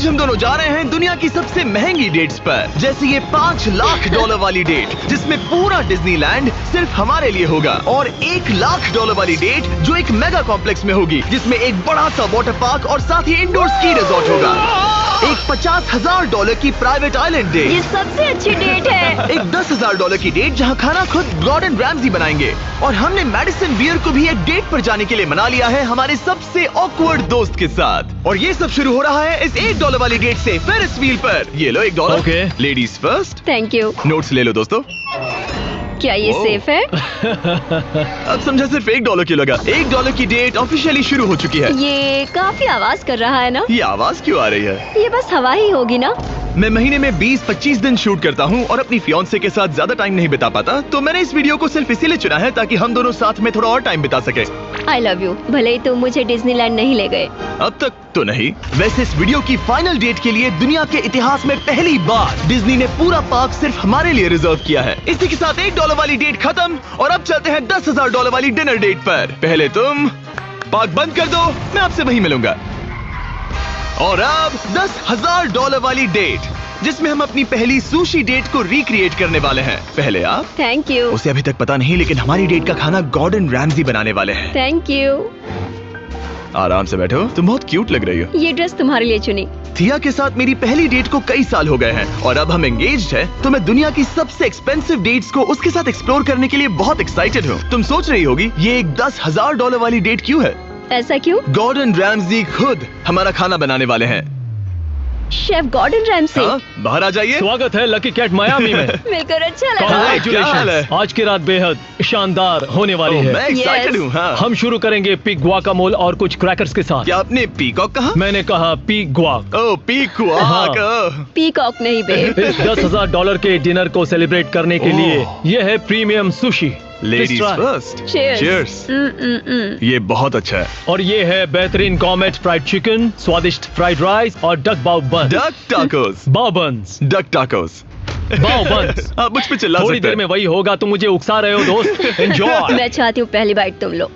आज हम दोनों जा रहे हैं दुनिया की सबसे महंगी डेट्स पर, जैसे ये $5 लाख वाली डेट जिसमें पूरा डिज्नीलैंड सिर्फ हमारे लिए होगा, और $1 लाख वाली डेट जो एक मेगा कॉम्प्लेक्स में होगी जिसमें एक बड़ा सा वाटर पार्क और साथ ही इंडोर स्की रिजॉर्ट होगा। एक $50,000 की प्राइवेट आइलैंड डेट, ये सबसे अच्छी डेट है। एक $10,000 की डेट जहां खाना खुद गॉर्डन रैमजी बनाएंगे, और हमने मैडिसन बियर को भी एक डेट पर जाने के लिए मना लिया है हमारे सबसे ऑकवर्ड दोस्त के साथ। और ये सब शुरू हो रहा है इस $1 वाली डेट से फेरिस व्हील पर। ये लो $1। Okay. Ladies first. Thank you. Notes ले लो दोस्तों। क्या ये सेफ है? अब समझा सिर्फ $1 की लगा। $1 की डेट ऑफिशियली शुरू हो चुकी है। ये काफी आवाज कर रहा है ना? ये आवाज क्यों आ रही है? ये बस हवा ही होगी ना? मैं महीने में 20-25 दिन शूट करता हूँ और अपनी फियांसे के साथ ज्यादा टाइम नहीं बिता पाता, तो मैंने इस वीडियो को सिर्फ इसीलिए चुना है ताकि हम दोनों साथ में थोड़ा और टाइम बिता सके। I love you. भले ही तुम मुझे डिज्नीलैंड नहीं ले गए। अब तक तो नहीं। वैसे इस वीडियो की फाइनल डेट के लिए दुनिया के इतिहास में पहली बार डिज्नी ने पूरा पार्क सिर्फ हमारे लिए रिजर्व किया है। इसी के साथ $1 वाली डेट खत्म और अब चलते हैं $10,000 वाली डिनर डेट पर। पहले तुम पार्क बंद कर दो, मैं आपसे वहीं मिलूंगा। और अब $10,000 वाली डेट जिसमें हम अपनी पहली सुशी डेट को रिक्रिएट करने वाले हैं। पहले आप। Thank you. उसे अभी तक पता नहीं, लेकिन हमारी डेट का खाना गॉर्डन रैमजी बनाने वाले हैं। Thank you. आराम से बैठो, तुम बहुत क्यूट लग रही हो। ये ड्रेस तुम्हारे लिए चुनी। थिया के साथ मेरी पहली डेट को कई साल हो गए हैं और अब हम एंगेज्ड हैं, तो मैं दुनिया की सबसे एक्सपेंसिव डेट्स को उसके साथ एक्सप्लोर करने के लिए बहुत एक्साइटेड हूँ। तुम सोच रही होगी ये एक $10,000 वाली डेट क्यों है? ऐसा क्यों? गॉर्डन रैमजी खुद हमारा खाना बनाने वाले हैं। Chef Gordon Ramsay. हाँ, बाहर आ जाइए। स्वागत है लकी कैट मायामी में। मिलकर अच्छा लगा। Congratulations। आज की रात बेहद शानदार होने वाली है। मैं एक्साइटेड हूँ। हाँ। हम शुरू करेंगे पिग गुआकामोल और कुछ क्रैकर्स के साथ। क्या आपने पीकॉक कहा? मैंने कहा पिग गुआक। ओह पीकॉक। पीकॉक नहीं बे। इस $10,000 के डिनर को सेलिब्रेट करने के लिए ये है premium sushi. Ladies first. Cheers। ये बहुत अच्छा है। और ये है बेहतरीन गॉर्मेट फ्राइड चिकन, स्वादिष्ट फ्राइड राइस और डक बाउ बन। Duck tacos. बाउ बन्स। Duck tacos. बाउ बन्स। आप मुझ पे चिल्ला थोड़ी सकते देर में हैं। वही होगा, तुम मुझे उकसा रहे हो दोस्त। एंजॉय। मैं चाहती हूँ पहली बाइट तुम लो।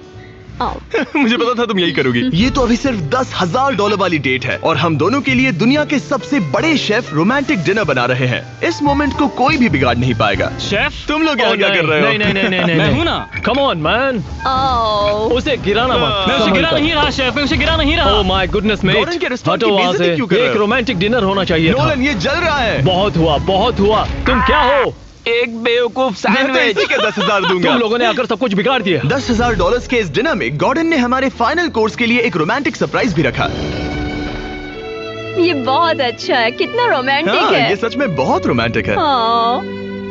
आओ। मुझे पता था तुम यही करोगी। ये तो अभी सिर्फ $10,000 वाली डेट है और हम दोनों के लिए दुनिया के सबसे बड़े शेफ रोमांटिक डिनर बना रहे हैं। इस मोमेंट को कोई भी बिगाड़ नहीं पाएगा। शेफ तुम लोग यहाँ क्या कर रहे हो? नहीं मैं हूँ ना। Come on man. आओ। उसे गिराना मत। मैं उसे गिरा नहीं रहा शेफ, मैं उसे गिरा नहीं रहा। Oh my goodness mate. Gordon के रेस्टोरेंट हटो की वहाँ बेइज्जती से। क्यों कर ये रहे एक हो? रोमांटिक डिनर होना चाहिए था। नोलन ये जल रहा है। बहुत हुआ। तुम क्या हो? एक बेवकूफ मैं तो सैंडविच। इसी के 10,000 दूंगा। तुम लोगों ने आकर सब कुछ बिगाड़ दिया। $10,000 के इस डिनर में गॉर्डन ने हमारे फाइनल कोर्स के लिए एक रोमांटिक सरप्राइज भी रखा। ये बहुत अच्छा है। कितना रोमांटिक हाँ, है। ये सच में बहुत रोमांटिक है।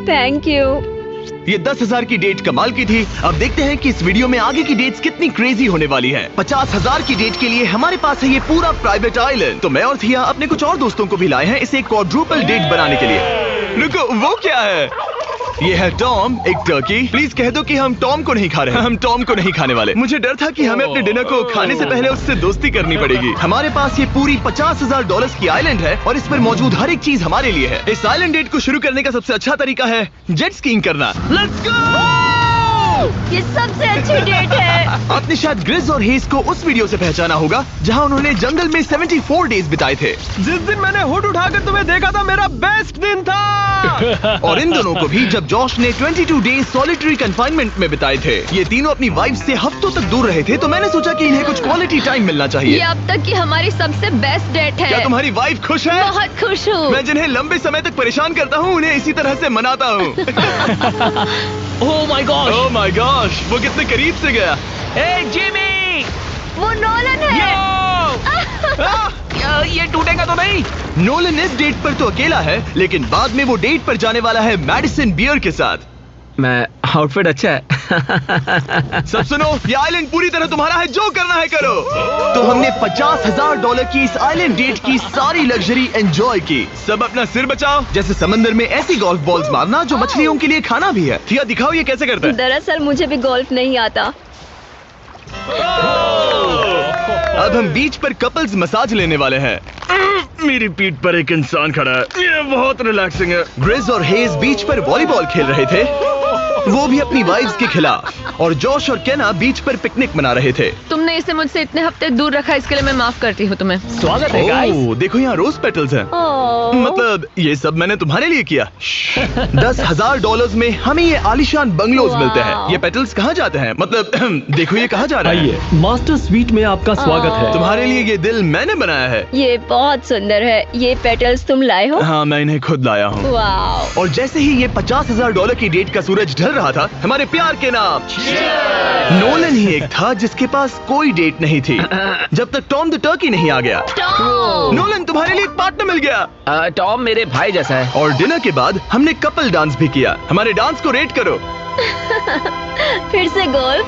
Thank you. ये 10,000 की डेट कमाल की थी। अब देखते हैं कि इस वीडियो में आगे की डेट्स कितनी क्रेजी होने वाली हैं। 50,000 की डेट के लिए हमारे पास है ये पूरा प्राइवेट आइलैंड। तो मैं और थिया अपने कुछ और दोस्तों को भी लाए हैं इसे क्वाड्रुपल डेट बनाने के लिए। रुको, वो क्या है? ये है टॉम, एक टर्की। प्लीज कह दो कि हम टॉम को नहीं खा रहे हैं। हम टॉम को नहीं खाने वाले। मुझे डर था कि हमें अपने डिनर को खाने से पहले उससे दोस्ती करनी पड़ेगी। हमारे पास ये पूरी $50,000 की आइलैंड है और इस पर मौजूद हर एक चीज हमारे लिए है। इस आइलैंड डेट को शुरू करने का सबसे अच्छा तरीका है जेट स्कीइंग करना। Let's go! ये सबसे अच्छी डेट है। आपने शायद ग्रिज और हेज को उस वीडियो से पहचाना होगा जहां उन्होंने जंगल में 74 डेज बिताए थे। जिस दिन मैंने हुड उठाकर तुम्हें देखा था मेरा बेस्ट दिन था। और इन दोनों को भी जब जॉश ने 22 डेज सॉलिटरी कंफाइनमेंट में बिताए थे। ये तीनों अपनी वाइफ से हफ्तों तक दूर रहे थे, तो मैंने सोचा कि इन्हें कुछ क्वालिटी टाइम मिलना ये चाहिए। अब तक की हमारी सबसे बेस्ट डेट है। क्या तुम्हारी वाइफ खुश है? बहुत खुश हूँ। मैं जिन्हें लंबे समय तक परेशान करता हूँ उन्हें इसी तरह से मनाता हूँ। Oh my God. Oh my gosh, वो कितने करीब से गया। ए जिमी, वो नोलन है। ये टूटेगा तो नहीं? नोलन इस डेट पर तो अकेला है, लेकिन बाद में वो डेट पर जाने वाला है मैडिसन बियर के साथ। मैं आउटफिट अच्छा है। सब सुनो, ये आइलैंड पूरी तरह तुम्हारा है, जो करना है करो। तो हमने $50,000 की इस आइलैंड डेट की सारी लग्जरी एंजॉय की। सब अपना सिर बचाओ, जैसे समंदर में ऐसी गोल्फ बॉल्स मारना जो मछलियों के लिए खाना भी है। थिया दिखाओ ये कैसे करता है। दरअसल मुझे भी गोल्फ नहीं आता। अब हम बीच पर कपल्स मसाज लेने वाले हैं। मेरी पीठ पर एक इंसान खड़ा है, ये बहुत रिलैक्सिंग है। ग्रिज और हेज बीच पर वॉलीबॉल खेल रहे थे। वो भी अपनी वाइफ्स के खिलाफ। और जॉश और केना बीच पर पिकनिक मना रहे थे। तुमने इसे मुझसे इतने हफ्ते दूर रखा, इसके लिए मैं माफ करती हूँ तुम्हें। स्वागत है गाइस। ओह, देखो यहाँ रोज पेटल्स हैं। मतलब ये सब मैंने तुम्हारे लिए किया। $10,000 में हमें ये आलीशान बंगलोज मिलते हैं। ये पेटल्स कहाँ जाते हैं? मतलब देखो ये कहाँ जा रहा है। आइए, मास्टर स्वीट में आपका स्वागत है। तुम्हारे लिए ये दिल मैंने बनाया है। ये बहुत सुंदर है। ये पेटल्स तुम लाए हो? हाँ, मैं इन्हें खुद लाया हूँ। वाव। और जैसे ही ये $50,000 की डेट का सूरज ढल रहा था, हमारे प्यार के नाम नोलन ही एक था जिसके पास कोई डेट नहीं थी जब तक टॉम द टर्की नहीं आ गया। नोलन, तुम्हारे लिए एक पार्टनर मिल गया। टॉम मेरे भाई जैसा है। और डिनर के बाद हमने कपल डांस भी किया। हमारे डांस को रेट करो। फिर से गोल्फ।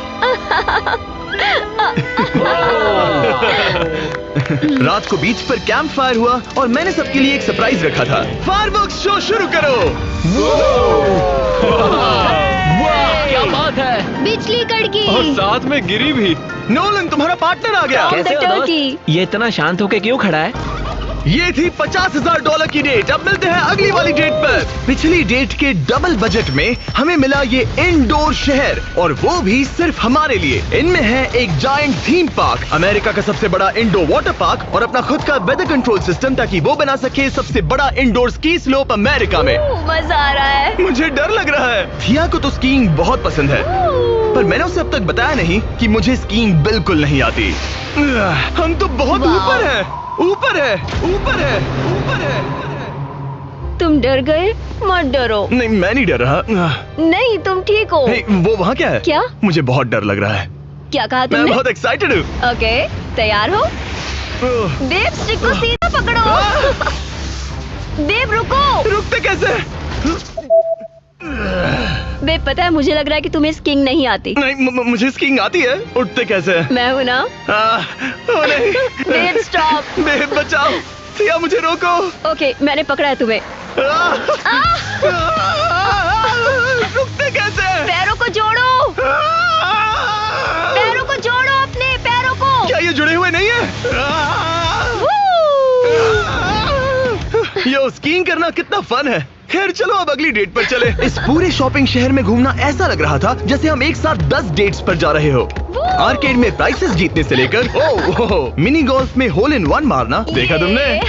रात को बीच पर कैंप फायर हुआ और मैंने सबके लिए एक सरप्राइज रखा था। फायरवर्क्स शो शुरू करो। वाह, क्या बात है। बिजली कड़की। और साथ में गिरी भी। नोलन, तुम्हारा पार्टनर आ गया। कैसे हो टर्की। दोस्त? ये इतना शांत होके क्यों खड़ा है? ये थी $50,000 की डेट। अब मिलते हैं अगली वाली डेट पर। पिछली डेट के डबल बजट में हमें मिला ये इंडोर शहर, और वो भी सिर्फ हमारे लिए। इनमें है एक जायंट थीम पार्क, अमेरिका का सबसे बड़ा इंडोर वाटर पार्क, और अपना खुद का वेदर कंट्रोल सिस्टम ताकि वो बना सके सबसे बड़ा इंडोर स्की स्लोप अमेरिका में। मजा आ रहा है। मुझे डर लग रहा है। थिया को तो स्कीइंग बहुत पसंद है, पर मैंने उसे अब तक बताया नहीं कि मुझे स्कीइंग बिल्कुल नहीं आती। हम तो बहुत ऊपर है, ऊपर है, ऊपर है, ऊपर है। तुम डर गए? मत डरो। नहीं, मैं नहीं डर रहा। नहीं, तुम ठीक हो। हे, वो वहाँ क्या है? क्या? मुझे बहुत डर लग रहा है। क्या कहा मैं तुमने? बहुत एक्साइटेड हूँ। ओके, तैयार हो? देव, स्टिक को सीधा पकड़ो। देव, रुको। रुकते कैसे? देव, पता है मुझे लग रहा है कि तुम्हें स्कीइंग नहीं आती। नहीं, मुझे स्कीइंग आती है। उठते कैसे? मैं हूँ ना। ओ नहीं। देव, स्टॉप। देव, बचाओ। थिया, मुझे रोको। ओके, मैंने पकड़ा है तुम्हें। रुकते कैसे? पैरों को जोड़ो। पैरों को जोड़ो, अपने पैरों को। क्या ये जुड़े हुए नहीं है? यो, स्कीइंग करना कितना फन है। खैर चलो अब अगली डेट पर चले। इस पूरे शॉपिंग शहर में घूमना ऐसा लग रहा था जैसे हम एक साथ 10 डेट्स पर जा रहे हो। आर्केड में प्राइसेस जीतने से लेकर मिनी गोल्फ में होल इन वन मारना, देखा तुमने?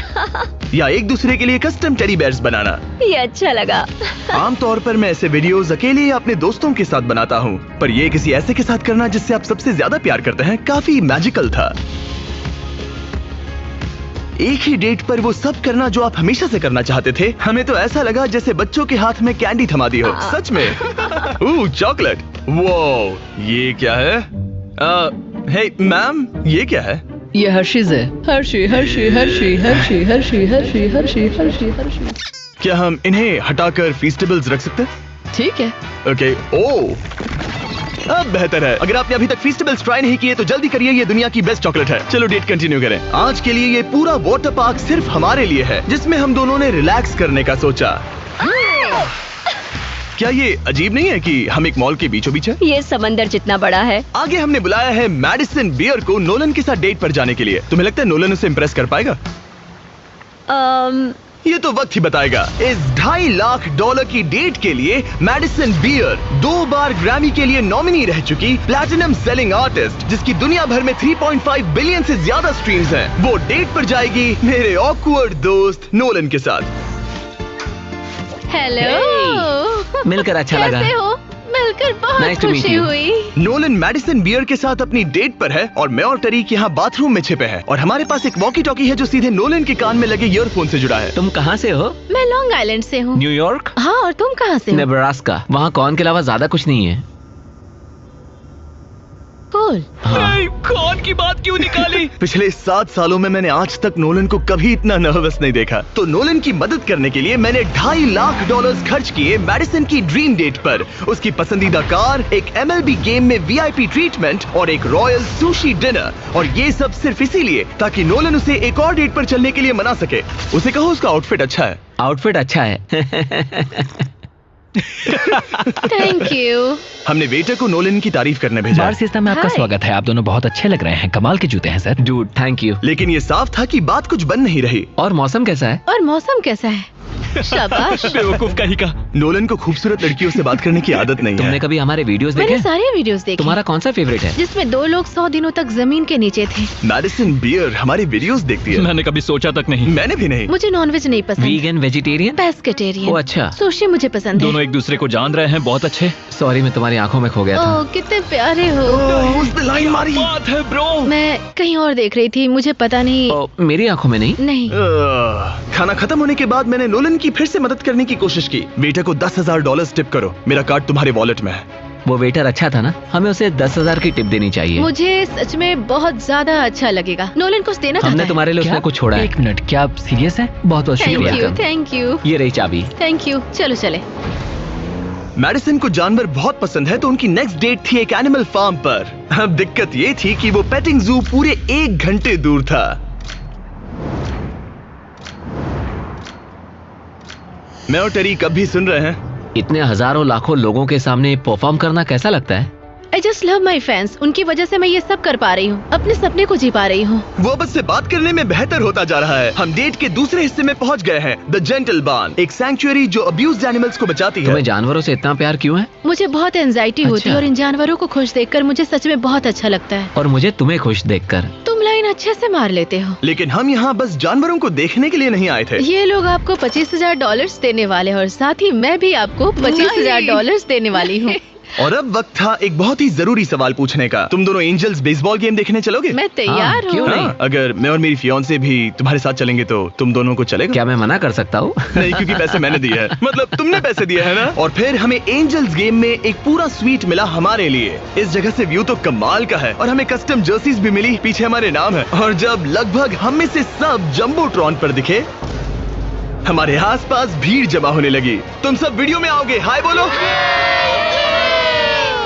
या एक दूसरे के लिए कस्टम टेडी बेयर्स बनाना। ये अच्छा लगा। आमतौर पर मैं ऐसे वीडियोस अकेले या अपने दोस्तों के साथ बनाता हूँ, पर ये किसी ऐसे के साथ करना जिससे आप सबसे ज्यादा प्यार करते हैं, काफी मैजिकल था। एक ही डेट पर वो सब करना जो आप हमेशा से करना चाहते थे। हमें तो ऐसा लगा जैसे बच्चों के हाथ में कैंडी थमा दी हो। सच में। चॉकलेट। वो ये क्या है? हे मैम, ये क्या है? ये हर्शीज है। Hershey Hershey Hershey Hershey Hershey Hershey Hershey Hershey Hershey. क्या हम इन्हें हटाकर फीस्टेबल्स रख सकते हैं? ठीक है। ओके। ओ, अब बेहतर है। अगर आपने अभी तक फीस्टेबल्स ट्राई नहीं किए तो जल्दी करिए, ये दुनिया की बेस्ट चॉकलेट है। चलो डेट कंटिन्यू करें। आज के लिए ये पूरा वाटर पार्क सिर्फ हमारे लिए है, जिसमें हम दोनों ने रिलैक्स करने का सोचा। क्या ये अजीब नहीं है कि हम एक मॉल के बीचों बीच है? ये समंदर जितना बड़ा है। आगे हमने बुलाया है मैडिसन बियर को नोलन के साथ डेट पर जाने के लिए। तुम्हें लगता है नोलन उसे इम्प्रेस कर पाएगा? ये तो वक्त ही बताएगा। इस $2.5 लाख की डेट के लिए मैडिसन बियर 2 बार ग्रैमी के लिए नॉमिनी रह चुकी प्लैटिनम सेलिंग आर्टिस्ट, जिसकी दुनिया भर में 3.5 बिलियन से ज्यादा स्ट्रीम्स हैं, वो डेट पर जाएगी मेरे ऑकवर्ड दोस्त नोलन के साथ। हेलो। मिलकर अच्छा लगा। कैसे हो? मिलकर बहुत Nice to meet खुशी you. हुई। नोलन मैडिसन बियर के साथ अपनी डेट पर है और मैं और टरीक यहाँ बाथरूम में छिपे हैं, और हमारे पास एक वॉकी टॉकी है जो सीधे नोलन के कान में लगे ईयरफोन से जुड़ा है। तुम कहाँ से हो? मैं लॉन्ग आइलैंड से हूँ। न्यूयॉर्क? हाँ, और तुम कहाँ से हो? नेब्रास्का। वहाँ कॉर्न के अलावा ज्यादा कुछ नहीं है। कूल। हाँ। कौन की बात क्यों निकाली? पिछले 7 सालों में मैंने आज तक नोलन को कभी इतना नर्वस नहीं देखा। तो नोलन की मदद करने के लिए मैंने $2.5 लाख खर्च किए मैडिसन की ड्रीम डेट पर। उसकी पसंदीदा कार, एक MLB गेम में VIP ट्रीटमेंट और एक रॉयल सुशी डिनर। और ये सब सिर्फ इसीलिए ताकि नोलन उसे एक और डेट पर चलने के लिए मना सके। उसे कहो उसका आउटफिट अच्छा है। आउटफिट अच्छा है। Thank you. हमने वेटर को नोलन की तारीफ करने भेजा। बार सिस्टम में आपका Hi. स्वागत है। आप दोनों बहुत अच्छे लग रहे हैं। कमाल के जूते हैं सर। Dude, thank you. लेकिन ये साफ था कि बात कुछ बन नहीं रही। और मौसम कैसा है? और मौसम कैसा है? शाबाश। बेवकूफ कहीं का। नोलन को खूबसूरत लड़कियों से बात करने की आदत नहीं तुमने है। कभी हमारे वीडियोस मैंने देखे? सारे वीडियोस देखे। तुम्हारा कौन सा फेवरेट है? जिसमें 2 लोग 100 दिनों तक जमीन के नीचे थे। मैडिसन बियर हमारी वीडियोस देखती है। मैंने कभी सोचा तक नहीं। मैंने भी नहीं। मुझे नॉनवेज नहीं पसंद। Vegan, vegetarian? पेस्केटेरियन। ओ अच्छा। सुशी मुझे पसंद है। दोनों एक दूसरे को जान रहे हैं, बहुत अच्छे। सॉरी, मैं तुम्हारी आंखों में खो गया था। ओह कितने प्यारे हो। ओह, उसने लाइन मारी। बात है ब्रो। मैं कहीं और देख रही थी, मुझे पता नहीं। ओ, मेरी आंखों में नहीं। नहीं। खाना खत्म होने के बाद मैंने नोलन की फिर से मदद करने की कोशिश की। बेटे को $10,000 टिप करो, मेरा कार्ड तुम्हारे वॉलेट में है। वो वेटर अच्छा था ना, हमें उसे 10,000 की टिप देनी चाहिए। मुझे सच में बहुत ज्यादा अच्छा लगेगा। नोलन कुछ देना चाहता हमने है। तुम्हारे लिए उसमें कुछ छोड़ा है। एक मिनट, क्या आप सीरियस हैं? बहुत बहुत थैंक शुक्रिया। यू, थैंक यू, ये रही चाबी। Thank you. चलो चले। मैडिसन को जानवर बहुत पसंद है, तो उनकी नेक्स्ट डेट थी एक एनिमल फार्म पर। अब दिक्कत ये थी कि वो पेटिंग जू पूरे 1 घंटे दूर था। मैं और टेरी कब भी सुन रहे हैं। इतने हजारों लाखों लोगों के सामने परफॉर्म करना कैसा लगता है? I just love my fans. उनकी वजह से मैं ये सब कर पा रही हूँ, अपने सपने को जी पा रही हूँ। वो बस से बात करने में बेहतर होता जा रहा है। हम डेट के दूसरे हिस्से में पहुंच गए हैं, द जेंटल बार्न, एक सैंक्चुअरी जो अब्यूज्ड एनिमल्स को बचाती है। तुम्हें जानवरों से इतना प्यार क्यों है? मुझे बहुत एंजाइटी होती है अच्छा। और इन जानवरों को खुश देखकर मुझे सच में बहुत अच्छा लगता है। और मुझे तुम्हें खुश देखकर। तुम लाइन अच्छे से मार लेते हो। लेकिन हम यहाँ बस जानवरों को देखने के लिए नहीं आए थे। ये लोग आपको $25,000 देने वाले हैं और साथ ही मैं भी आपको $25,000 देने वाली हूँ। और अब वक्त था एक बहुत ही जरूरी सवाल पूछने का। तुम दोनों एंजल्स बेसबॉल गेम देखने चलोगे? मैं तैयार हाँ, क्यों हूँ। नहीं? अगर मैं और मेरी फियांसे भी तुम्हारे साथ चलेंगे तो तुम दोनों को चलेगा? क्या मैं मना कर सकता हूँ? नहीं, क्योंकि पैसे मैंने दिए हैं। मतलब तुमने पैसे दिए हैं ना। और फिर हमें एंजल्स गेम में एक पूरा स्वीट मिला हमारे लिए। इस जगह से व्यू तो कमाल का है और हमें कस्टम जर्सीज भी मिली, पीछे हमारे नाम है। और जब लगभग हम में से सब जंबोट्रॉन पर दिखे, हमारे आसपास भीड़ जमा होने लगी। तुम सब वीडियो में आओगे? हाय बोलो।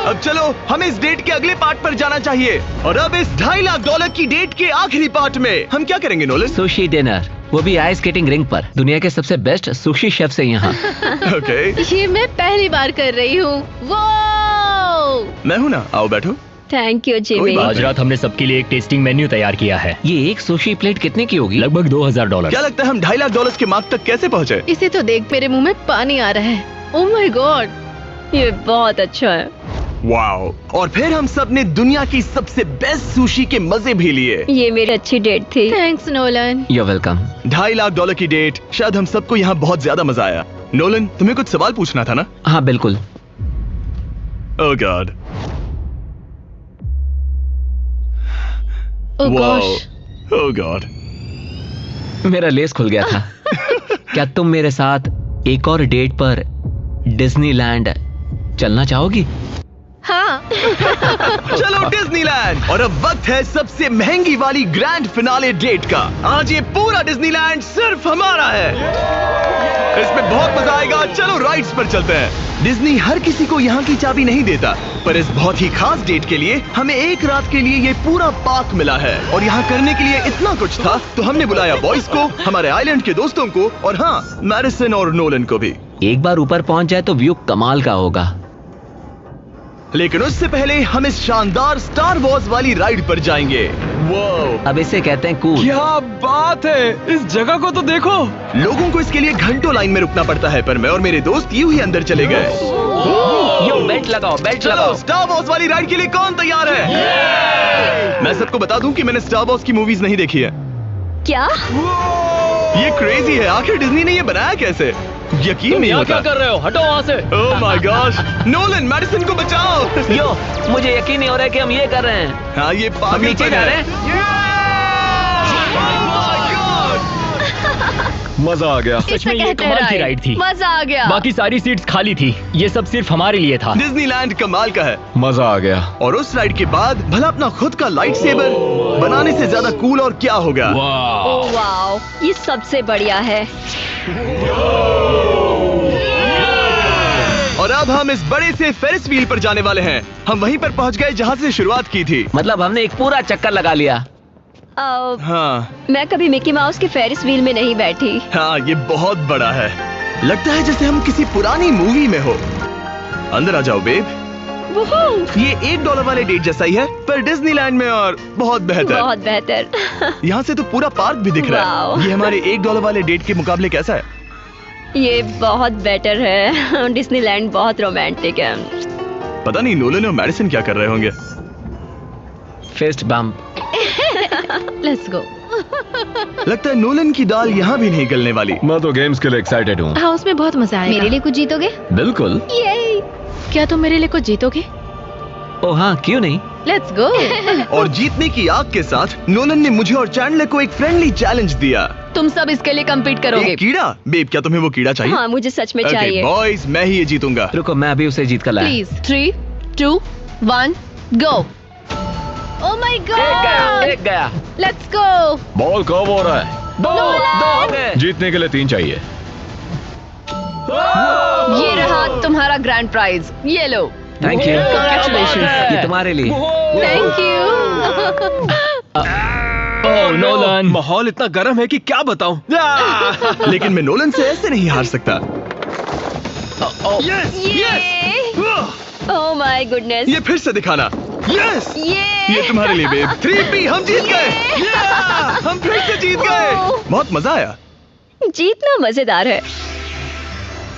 अब चलो, हमें इस डेट के अगले पार्ट पर जाना चाहिए। और अब इस $2.5 लाख की डेट के आखिरी पार्ट में हम क्या करेंगे नोलन? सुशी डिनर, वो भी आइस स्केटिंग रिंग पर। दुनिया के सबसे बेस्ट सुशी शेफ से यहाँ। ओके, ये मैं पहली बार कर रही हूँ। वो मैं हूँ ना, आओ बैठो। Thank you Jimmy. बात आज रात हमने सबके लिए एक टेस्टिंग मेन्यू तैयार किया है। ये एक सुशी प्लेट कितने की होगी? लगभग $2,000। क्या लगता है हम $2.5 लाख के मार्क तक कैसे पहुँचे? इसे तो देख मेरे मुंह में पानी आ रहा है। ओह माय गॉड, ये बहुत अच्छा है। वाओ! और फिर हम सब ने दुनिया की सबसे बेस्ट सुशी के मजे भी लिए। ये मेरी अच्छी डेट थी। Thanks Nolan. You're welcome। $2.5 lakh की डेट, शायद हम सबको यहाँ बहुत ज्यादा मजा आया। नोलन, तुम्हें कुछ सवाल पूछना था ना? हाँ बिल्कुल। ओह गॉड, ओह गॉश, ओह गॉड। मेरा लेस खुल गया था। क्या तुम मेरे साथ एक और डेट पर डिज्नीलैंड चलना चाहोगी? हाँ। चलो डिज्नीलैंड। और अब वक्त है सबसे महंगी वाली ग्रैंड फिनाले डेट का। आज ये पूरा डिज्नीलैंड सिर्फ हमारा है। इसमें बहुत मजा आएगा। चलो राइड्स पर चलते हैं। डिज्नी हर किसी को यहाँ की चाबी नहीं देता, पर इस बहुत ही खास डेट के लिए हमें एक रात के लिए ये पूरा पार्क मिला है। और यहाँ करने के लिए इतना कुछ था, तो हमने बुलाया बॉयज को, हमारे आइलैंड के दोस्तों को, और हाँ, मैडिसन और नोलन को भी। एक बार ऊपर पहुंच जाए तो व्यू कमाल का होगा। लेकिन उससे पहले हम इस शानदार स्टार वॉर्स वाली राइड पर जाएंगे। वो अब इसे कहते हैं कूल। क्या बात है, इस जगह को तो देखो। लोगों को इसके लिए घंटों लाइन में रुकना पड़ता है, पर मैं और मेरे दोस्त यूं ही अंदर चले गए। यो बेल्ट लगाओ, बेल्ट चलो, लगाओ। स्टार वॉर्स वाली राइड के लिए कौन तैयार है? मैं सबको बता दूं कि मैंने स्टार वॉर्स की मूवीज नहीं देखी है। क्या? ये क्रेजी है। आखिर डिज्नी ने ये बनाया कैसे? यकीन तुम नहीं यहाँ होता। क्या कर रहे हो? हटो वहाँ से। Oh my gosh, Nolan, Madison को बचाओ। यो, मुझे यकीन नहीं हो रहा है कि हम ये कर रहे हैं। हाँ, ये हम पागल नीचे जा रहे हैं। मजा आ गया। सच में ये कमाल की राइड थी। मजा आ गया। बाकी सारी सीट्स खाली थी, ये सब सिर्फ हमारे लिए था। डिज्नीलैंड कमाल का है। मजा आ गया। और उस राइड के बाद भला अपना खुद का लाइट सेबर बनाने से ज्यादा कूल और क्या होगा? ओह वाओ, ये सबसे बढ़िया है। और अब हम इस बड़े से फेरिस व्हील पर जाने वाले हैं। हम वहीं पर पहुंच गए जहां से शुरुआत की थी। मतलब हमने एक पूरा चक्कर लगा लिया। हाँ मैं कभी मिकी माउस के फेरिस व्हील में नहीं बैठी। हाँ, ये बहुत बड़ा है। लगता है जैसे हम किसी पुरानी मूवी में हो। अंदर आ जाओ बेब। ये $1 वाले डेट जैसा ही है, पर डिज्नीलैंड में और बहुत बेहतर। बहुत बेहतर। यहाँ से तो पूरा पार्क भी दिख रहा है। वाओ। ये हमारे $1 वाले डेट के मुकाबले कैसा है? ये बहुत बेटर है। डिज्नीलैंड बहुत रोमांटिक है। पता नहीं नोलन और मैडिसन क्या कर रहे होंगे। Fist bump. Let's go. लगता है नोलन की दाल यहाँ भी नहीं गलने वाली। मैं तो गेम्स के लिए एक्साइटेड हूँ। हाँ, उसमें बहुत मजा आएगा। मेरे लिए कुछ जीतोगे? बिल्कुल। ये क्या तुम मेरे लिए कुछ जीतोगे? ओ हाँ, क्यों नहीं। Let's go. और जीतने की आग के साथ नोलन ने मुझे और चैंडलर को एक फ्रेंडली चैलेंज दिया। तुम सब इसके लिए कम्पीट करोगे। एक कीड़ा? बेब, क्या तुम्हें वो कीड़ा चाहिए? हाँ, मुझे सच में Okay, चाहिए। बॉयज, मैं ही ये जीतूंगा। रुको, मैं अभी उसे जीत कर लाया। Please 3, 2, 1 go. Oh my God. एक गया। Let's go. बॉल कब हो रहा है? दो हो गए। जीतने के लिए 3 चाहिए। ये रहा तुम्हारा ग्रैंड प्राइज। ये लो। Thank you. Congratulations. ये तुम्हारे लिए। Thank you. Oh, Nolan. माहौल इतना गर्म है कि क्या बताऊं। लेकिन मैं नोलन से ऐसे नहीं हार सकता। ओह माय गुडनेस। ये फिर से दिखाना। यस, ये ये तुम्हारे लिए बेब। 3P, हम जीत गए। हम फिर से जीत गए। बहुत मजा आया। जीतना मजेदार है।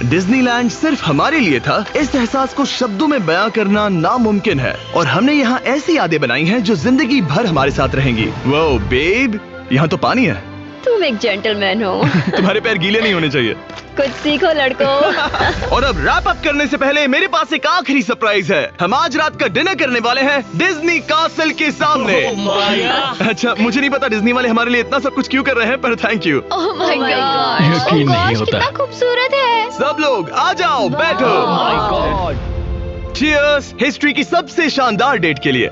डिज्नीलैंड सिर्फ हमारे लिए था। इस एहसास को शब्दों में बयां करना नामुमकिन है। और हमने यहाँ ऐसी यादें बनाई हैं जो जिंदगी भर हमारे साथ रहेंगी। वो बेब, यहाँ तो पानी है। तुम एक जेंटलमैन हो। तुम्हारे पैर गीले नहीं होने चाहिए। कुछ सीखो लड़कों। और अब रैप अप करने से पहले मेरे पास एक आखिरी सरप्राइज है। हम आज रात का डिनर करने वाले हैं डिज्नी कासल के सामने। अच्छा, मुझे नहीं पता डिज्नी वाले हमारे लिए इतना सब कुछ क्यों कर रहे हैं, पर thank you. Oh my Oh my God. God. यकीन Oh नहीं gosh, होता। कितना खूबसूरत है। सब लोग आ जाओ, बैठो। चीयर्स हिस्ट्री की सबसे शानदार डेट के लिए।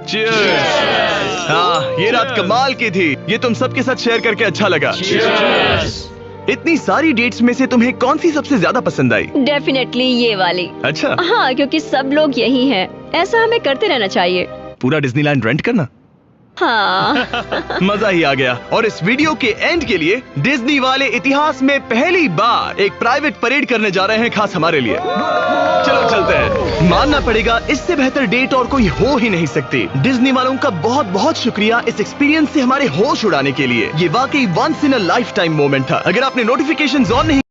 चीयर्स। हाँ, ये रात कमाल की थी। ये तुम सबके साथ शेयर करके अच्छा लगा। इतनी सारी डेट्स में से तुम्हें कौन सी सबसे ज्यादा पसंद आई? डेफिनेटली ये वाली। अच्छा, हाँ, क्योंकि सब लोग यही हैं। ऐसा हमें करते रहना चाहिए। पूरा डिज्नीलैंड रेंट करना। हाँ। मजा ही आ गया। और इस वीडियो के एंड के लिए डिज्नी वाले इतिहास में पहली बार एक प्राइवेट परेड करने जा रहे हैं, खास हमारे लिए। चलो चलते हैं। मानना पड़ेगा, इससे बेहतर डेट और कोई हो ही नहीं सकती। डिज्नी वालों का बहुत बहुत शुक्रिया इस एक्सपीरियंस से हमारे होश उड़ाने के लिए। ये वाकई once in a lifetime moment था। अगर आपने नोटिफिकेशंस ऑन नहीं